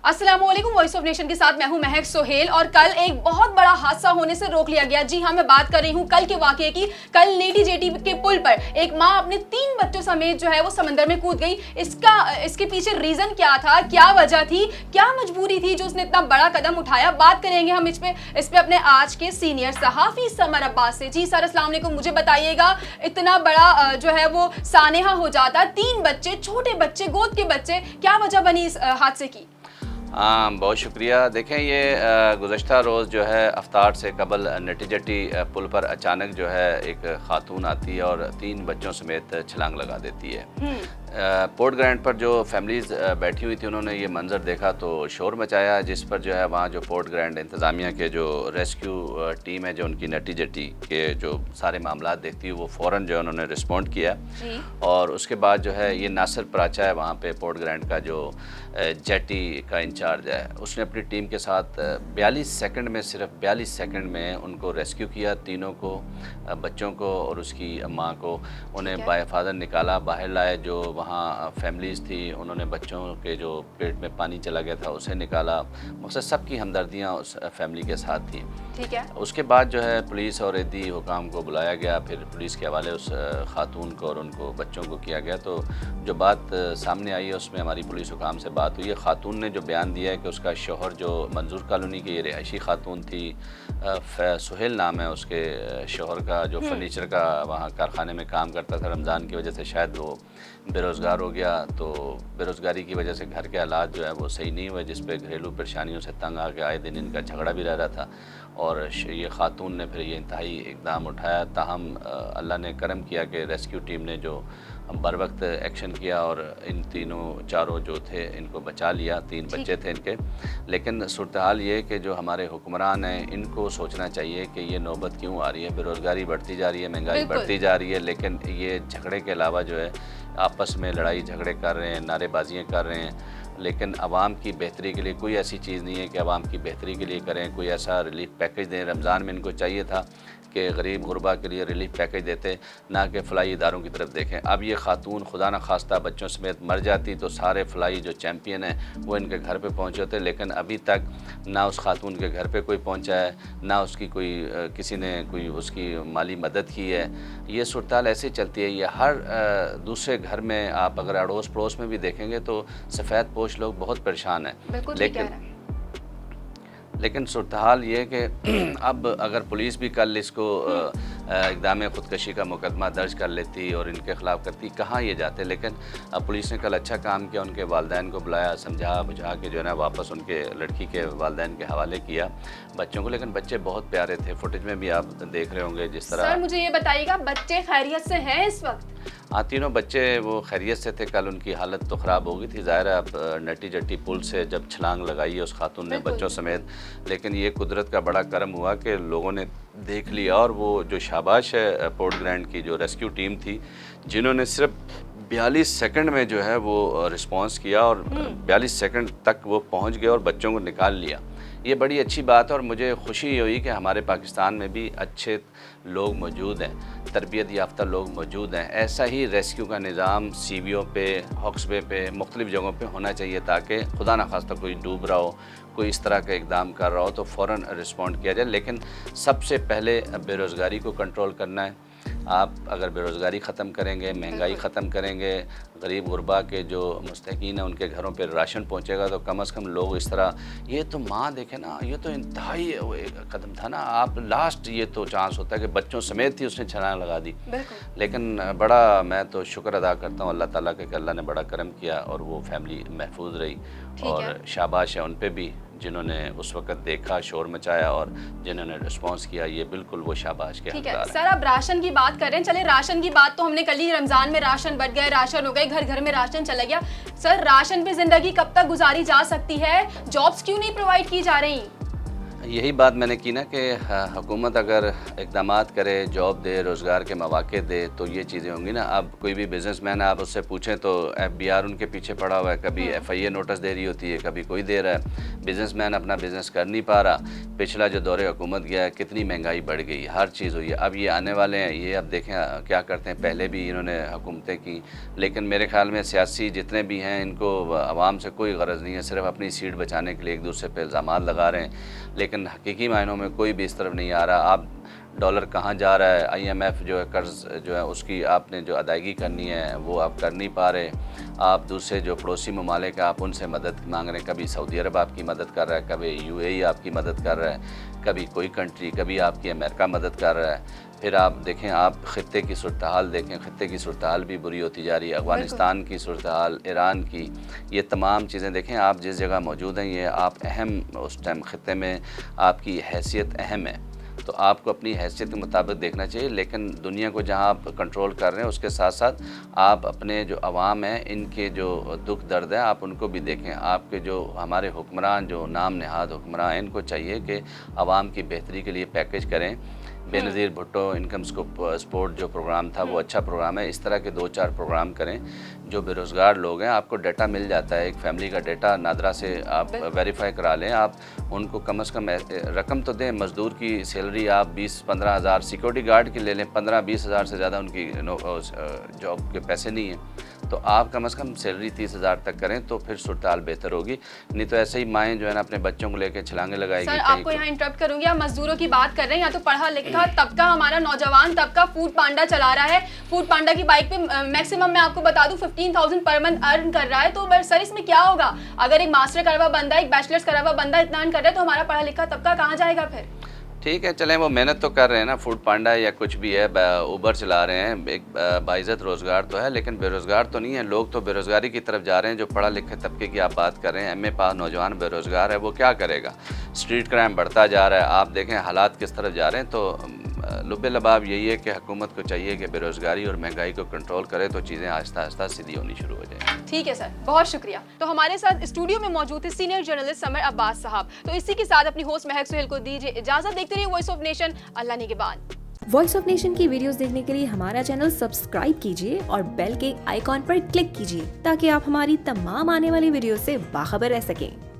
अस्सलामुअलैकुम, voice of nation के साथ मैं हूं महक सोहेल। और कल एक बहुत बड़ा हादसा होने से रोक लिया गया। जी हां, मैं बात कर रही हूं कल के वाकये की। कल लेडी जेटी के पुल पर एक मां अपने 3 बच्चों समेत जो है वो समंदर में कूद गई। इसके पीछे रीजन क्या था, क्या वजह थी, क्या मजबूरी थी जो उसने इतना बड़ा कदम उठाया, बात करेंगे हम इस पे अपने आज के सीनियर सहाफी समर अब्बास से। जी सर, अस्सलाम वालेकुम। मुझे बताइएगा, इतना बड़ा जो है वो सानेहा हो जाता, 3 बच्चे, छोटे बच्चे, गोद के बच्चे, क्या वजह बनी इस हादसे की? बहुत शुक्रिया। देखें, ये गुज़श्ता रोज़ जो है अफ्तार से कबल नटी जट्टी पुल पर अचानक जो है एक ख़ातून आती है और 3 बच्चों समेत छलांग लगा देती है। पोर्ट ग्रैंड पर जो फैमिलीज़ बैठी हुई थी, उन्होंने ये मंज़र देखा तो शोर मचाया, जिस पर जो है वहाँ जो पोर्ट ग्रैंड इंतज़ामिया के जो रेस्क्यू टीम है, जो उनकी नटी जट्टी के जो सारे मामला देखती है, वो फ़ौरन जो है उन्होंने रिस्पॉन्ड किया। और उसके बाद जो है ये नासिर प्राचा है वहाँ पे पोर्ट ग्रैंड का जो जेटी का इंचार्ज है, उसने अपनी टीम के साथ 42 सेकंड में, सिर्फ 42 सेकंड में उनको रेस्क्यू किया, तीनों को, बच्चों को और उसकी माँ को। उन्हें बाहिफाजत निकाला, बाहर लाए। जो वहाँ फैमिलीज़ थी, उन्होंने बच्चों के जो पेट में पानी चला गया था उसे निकाला। मकसद सबकी हमदर्दियाँ उस फैमिली के साथ थी। ठीक है। उसके बाद जो है पुलिस और एदी हुकाम को बुलाया गया, फिर पुलिस के हवाले उस खातून को और उनको बच्चों को किया गया। तो जो बात सामने आई है उसमें हमारी पुलिस हुकाम से बात हुई है। खातून ने जो बयान दिया है कि उसका शौहर जो मंजूर कॉलोनी की रिहायशी खातून थी, सुहेल नाम है उसके शौहर का, जो फर्नीचर का वहाँ कारखाने में काम करता था। रमज़ान की वजह से शायद वो बेरोज़गार हो गया, तो बेरोज़गारी की वजह से घर के हालात जो है वो सही नहीं हुए, जिस पे घरेलू परेशानियों से तंग आके आए दिन इनका झगड़ा भी रह रहा था। और ये खातून ने फिर ये इंतहाई इक़दाम उठाया। ताहम अल्लाह ने करम किया कि रेस्क्यू टीम ने जो बर वक्त एक्शन किया और इन चारों जो थे इनको बचा लिया। 3 बच्चे थे इनके। लेकिन सूरत हाल ये कि जो हमारे हुक्मरान हैं, इनको सोचना चाहिए कि ये नौबत क्यों आ रही है। बेरोज़गारी बढ़ती जा रही है, महंगाई बढ़ती जा रही है, लेकिन ये झगड़े के अलावा जो है आपस में लड़ाई झगड़े कर रहे हैं, नारेबाजियाँ कर रहे हैं। लेकिन आवाम की बेहतरी के लिए कोई ऐसी चीज़ नहीं है कि आवाम की बेहतरी के लिए करें, कोई ऐसा रिलीफ पैकेज दें। रमज़ान में इनको चाहिए था कि गरीब गुरबा के लिए रिलीफ पैकेज देते, ना कि फ़लाई इदारों की तरफ देखें। अब ये खातून खुदा न खास्ता बच्चों समेत मर जाती तो सारे फ़लाई जो चैम्पियन हैं वो इनके घर पे पहुँचे होते, लेकिन अभी तक ना उस खातून के घर पे कोई पहुँचा है, ना उसकी कोई किसी ने कोई उसकी माली मदद की है। ये सूरत ऐसे चलती है। ये हर दूसरे घर में, आप अगर अड़ोस पड़ोस में भी देखेंगे तो सफ़ेद पोश लोग बहुत परेशान हैं। लेकिन सूरत हाल ये कि अब अगर पुलिस भी कल इसको इक़दाम ख़ुदकशी का मुकदमा दर्ज कर लेती और इनके ख़िलाफ़ करती, कहाँ ये जाते। लेकिन पुलिस ने कल अच्छा काम किया, उनके वालिदैन को बुलाया, समझा बुझा के जो है ना वापस उनके लड़की के वालिदैन के हवाले किया बच्चों को। लेकिन बच्चे बहुत प्यारे थे, फुटेज में भी आप देख रहे होंगे जिस तरह। सर मुझे ये बताइएगा, बच्चे खैरियत से हैं इस वक्त? हाँ, तीनों बच्चे वो खैरियत से थे। कल उनकी हालत तो ख़राब हो गई थी, ज़ाहिर है। अब नटी जट्टी पुल से जब छलांग लगाई है उस खातून ने बच्चों समेत, लेकिन ये कुदरत का बड़ा करम हुआ कि लोगों ने देख लिया। और वो जो शाबाश है पोर्ट ग्रैंड की जो रेस्क्यू टीम थी, जिन्होंने सिर्फ 42 सेकंड में जो है वो रिस्पॉन्स किया और 42 सेकंड तक वो पहुंच गए और बच्चों को निकाल लिया। ये बड़ी अच्छी बात है और मुझे खुशी हुई कि हमारे पाकिस्तान में भी अच्छे लोग मौजूद हैं, तरबियत याफ्ता लोग मौजूद हैं। ऐसा ही रेस्क्यू का निज़ाम सीवियों पे, हॉक्सबे पे, मुख्तलिफ़ जगहों पे होना चाहिए, ताकि खुदा न खास्ता कोई डूब रहा हो, कोई इस तरह का इक़दाम कर रहा हो तो फ़ौरन रिस्पॉन्ड किया जाए। लेकिन सबसे पहले बेरोज़गारी को कंट्रोल करना है। आप अगर बेरोज़गारी ख़त्म करेंगे, महंगाई ख़त्म करेंगे, गरीब गुरबा के जो मुस्तकीन हैं उनके घरों पर राशन पहुँचेगा, तो कम अज़ कम लोग इस तरह। ये तो माँ देखे ना, ये तो इंतहाई कदम था ना। आप लास्ट ये तो चांस होता है कि बच्चों समेत ही उसने छलांग लगा दी। लेकिन बड़ा मैं तो शुक्र अदा करता हूँ अल्लाह ताला के कि अल्लाह ने बड़ा करम किया और वो फैमिली महफूज रही। और शाबाश है उन पर भी जिन्होंने उस वक़्त देखा, शोर मचाया और जिन्होंने रिस्पॉन्स किया। ये बिल्कुल वो शाबाश के हकदार हैं। सर अब राशन की बात कर रहे हैं, चले राशन की बात तो हमने कल ही, रमज़ान में राशन बढ़ गए, राशन हो गए, घर घर में राशन चला गया। सर राशन पे ज़िंदगी कब तक गुजारी जा सकती है? जॉब्स क्यों नहीं प्रोवाइड की जा रही? यही बात मैंने की ना कि हुकूमत अगर इक़दामात करे, जॉब दे, रोज़गार के मौक़े दे, तो ये चीज़ें होंगी ना। अब कोई भी बिज़नेसमैन आप उससे पूछें तो FBR उनके पीछे पड़ा हुआ है, कभी FIA नोटिस दे रही होती है, कभी कोई दे रहा है। बिज़नेसमैन अपना बिज़नेस कर नहीं पा रहा। पिछला जो दौरे हुकूमत गया है, कितनी महंगाई बढ़ गई, हर चीज़ हुई है। अब ये आने वाले हैं, ये अब देखें क्या करते हैं। पहले भी इन्होंने हुकूमतें की, लेकिन मेरे ख़्याल में सियासी जितने भी हैं, इनको आवाम से कोई गरज नहीं है, सिर्फ अपनी सीट बचाने के लिए एक दूसरे पर इल्ज़ामात लगा रहे हैं। लेकिन हकीकी मायनों में कोई भी इस तरफ नहीं आ रहा। आप डॉलर कहाँ जा रहा है, IMF जो है कर्ज़ जो है उसकी आपने जो अदायगी करनी है वो आप कर नहीं पा रहे। आप दूसरे जो पड़ोसी ममालिक हैं आप उनसे मदद मांग रहे हैं। कभी सऊदी अरब आपकी मदद कर रहा है, कभी UAE आपकी मदद कर रहा है, कभी कोई कंट्री, कभी आपकी अमेरिका मदद कर रहा है। फिर आप देखें, आप ख़ित्ते की सूरत हाल देखें, ख़ित्ते की सूरत हाल भी बुरी होती जा रही है। अफ़गानिस्तान की सूरत हाल, ईरान की, ये तमाम चीज़ें देखें। आप जिस जगह मौजूद हैं, ये आप अहम उस टाइम ख़ित्ते में आपकी हैसियत अहम है, तो आपको अपनी हैसियत के मुताबिक देखना चाहिए। लेकिन दुनिया को जहाँ आप कंट्रोल कर रहे हैं उसके साथ साथ आप अपने जो अवाम हैं इनके जो दुख दर्द है आप उनको भी देखें। आपके जो हमारे हुक्मरान, जो नाम नहाद हुक्मरान, इनको चाहिए कि अवाम की बेहतरी के लिए पैकेज करें। बेनज़ीर भुट्टो इनकम सपोर्ट जो प्रोग्राम था वो अच्छा प्रोग्राम है। इस तरह के 2-4 प्रोग्राम करें। जो बेरोज़गार लोग हैं आपको डाटा मिल जाता है, एक फैमिली का डाटा नादरा से आप वेरीफाई करा लें। आप उनको कम से कम रकम तो दें। मज़दूर की सैलरी आप 20-15 हज़ार, सिक्योरिटी गार्ड की ले लें, 15-20 हज़ार से ज़्यादा उनकी जॉब के पैसे नहीं हैं। तो आप कम से कम सैलरी 30 हज़ार तक करें तो फिर सूरत हाल बेहतर होगी। नहीं तो ऐसे ही माएँ जो है ना अपने बच्चों को लेकर छलांगे लगाएगी। सर आपको यहाँ इंटरप्ट करूंगी, आप मजदूरों की बात कर रहे हैं, या तो पढ़ा लिखा तबका, हमारा नौजवान तबका फूड पांडा चला रहा है। फूड पांडा की बाइक पे मैक्सिमम मैं आपको बता दूं 15,000 पर मंथ अर्न कर रहा है। तो सर इसमें क्या होगा? अगर एक मास्टर करा हुआ बंदा, एक बैचलर्स करा हुआ बंदा इतना अर्न कर रहा है तो हमारा पढ़ा लिखा तबका कहाँ जाएगा फिर? ठीक है, चलें, वो मेहनत तो कर रहे हैं ना, फूड पांडा या कुछ भी है, उबर चला रहे हैं, एक बाइज़्ज़त रोज़गार तो है, लेकिन बेरोज़गार तो नहीं है। लोग तो बेरोज़गारी की तरफ जा रहे हैं। जो पढ़ा लिखे तबके की आप बात कर रहे हैं, MA पास नौजवान बेरोज़गार है, वो क्या करेगा? स्ट्रीट क्राइम बढ़ता जा रहा है, आप देखें हालात किस तरफ जा रहे हैं। तो लुब्बे लबाब यही है कि हुकूमत को चाहिए कि बेरोज़गारी और महंगाई को कंट्रोल करे तो चीज़ें आहिस्ता आहिस्ता सीधी होनी शुरू हो जाए। ठीक है सर, बहुत शुक्रिया। तो हमारे साथ स्टूडियो में मौजूद थे सीनियर जर्नलिस्ट समर अब्बास साहब। तो इसी के साथ अपनी होस्ट महक सुहेल को दीजिए इजाजत। देखते रहिए वॉइस ऑफ नेशन। अल्लाह निगहबान। वॉइस ऑफ नेशन की वीडियोस देखने के लिए हमारा चैनल सब्सक्राइब कीजिए और बेल के आइकॉन पर क्लिक कीजिए ताकि आप हमारी तमाम आने वाली वीडियो से बाखबर रह सकें।